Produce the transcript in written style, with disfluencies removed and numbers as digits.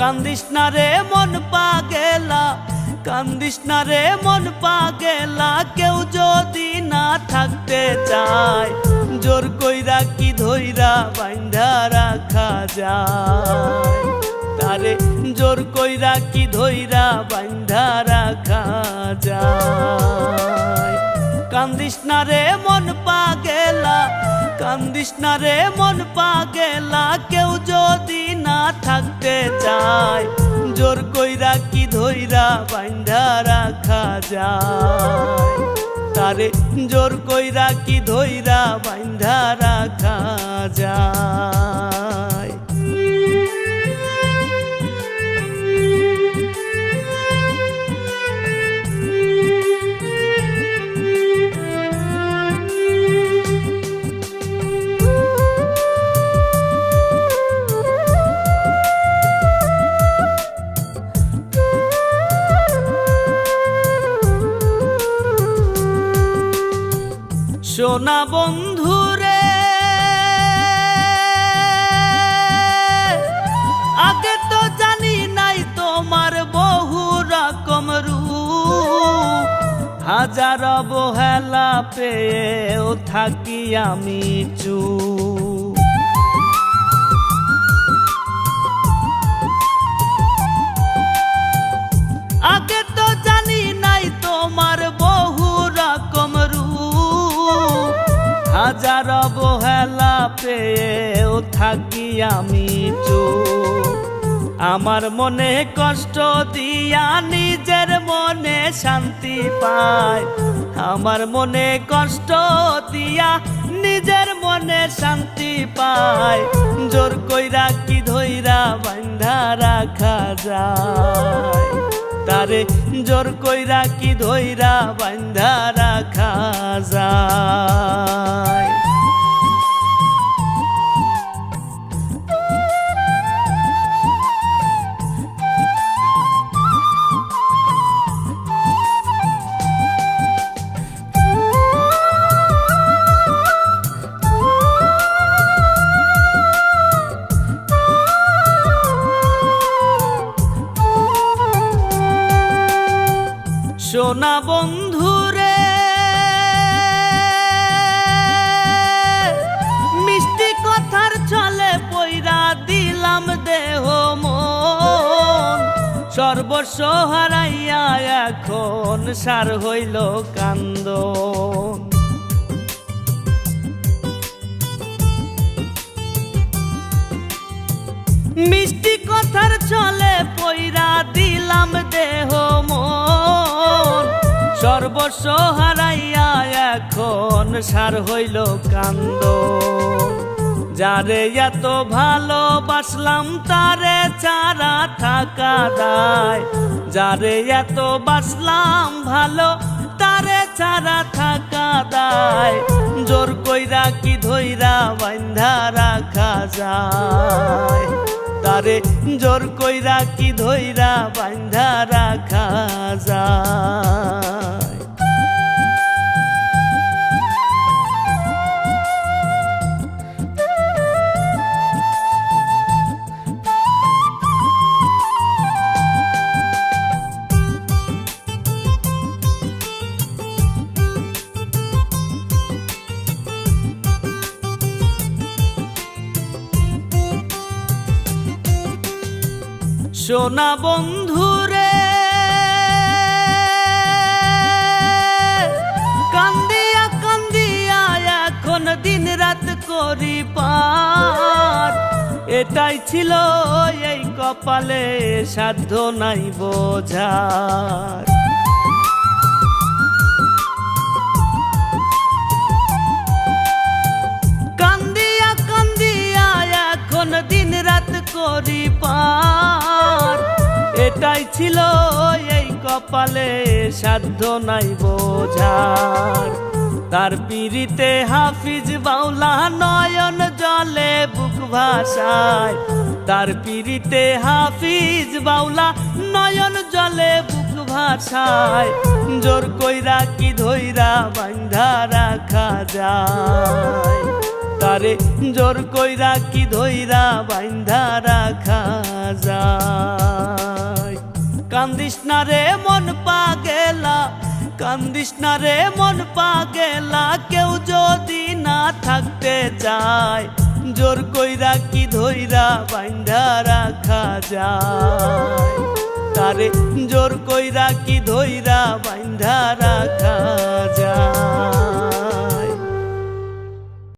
কান্দিস না রে মন পাগেলা, কান্দিস না রে মন পাগেলা। কেউ যদি না থাকতে চায় জোর কইরা কি ধইরা বাইন্ধা রাখা যায়, তারে জোর কইরা কি ধইরা বাইন্ধা রাখা যায়। কান্দিস না রে মন পাগেলা, কান্দিস না রে মন পাগেলা। কেউ যদি না থাকতে চায় জোর কইরা কি ধইরা বাইন্ধা রাখা যায়, তারে জোর কইরা কি ধইরা বাইন্ধা রাখা যায়। সোনা বন্ধুরে আগে তো জানি নাই তোমার বহু রকম রূপ, হাজার অবহেলা পেয়েও থাকি আমি চুপ। আগে তো জানি নাই তোমার বহু রকম রূপ, হাজার অবহেলা পেয়েও থাকি আমি চুপ। আমার মনে কষ্ট দিয়া নিজের মনে শান্তি পায়, আমার মনে কষ্ট দিয়া নিজের মনে শান্তি পায়। জোর কইরা কি ধইরা বাইন্ধা রাখা যায়, তারে জোর কইরা কি ধইরা বাইন্ধা রাখা যায়। সোনা বন্ধুরে মিষ্টি কথার ছলে পইরা দিলাম দেহ মন, সর্বস্ব হারাইয়া এখন সার হইল কান্দন। মিষ্টি কথার ছলে পইরা দিলাম দেহ মন, সর্বস্ব হারাইয়া এখন সার হইল কান্দন। যারে এত ভালোবাসলাম তারে ছাড়া থাকা দায়, যারে এত বাসলাম ভালো তারে ছাড়া থাকা দায়। জোর কইরা কি ধইরা বাইন্ধা রাখা যায়, তারে জোর কইরা কি ধইরা বাইন্ধা রাখা যায়। সোনা বন্ধুরে কান্দিয়া কান্দিয়া এখন দিন রাত করি পার, এটাই ছিল এই কপালে সাধ্য নাই বোঝার। কান্দিয়া কান্দিয়া এখন দিন রাত করি পার, এটাই ছিল এই কপালে সাধ্য নাই বোঝার। তার পিরিতে হাফিজ বাউলা নয়ন জলে বুক ভাসায়, তার পিরিতে হাফিজ বাউলা নয়ন জলে বুক ভাসায়। জোর কইরা কি ধইরা বাইন্ধা রাখা যায়, তারে জোর কইরা কি ধইরা বাইন্ধা রাখা যায়। কান্দিস না রে মন পাগেলা, কান্দিস না রে মন পাগেলা, কেউ যদি না থাকতে চায় জোর কইরা কি ধইরা বাইন্ধা রাখা যায়, তারে জোর কইরা কি ধইরা বাইন্ধা রাখা যায়।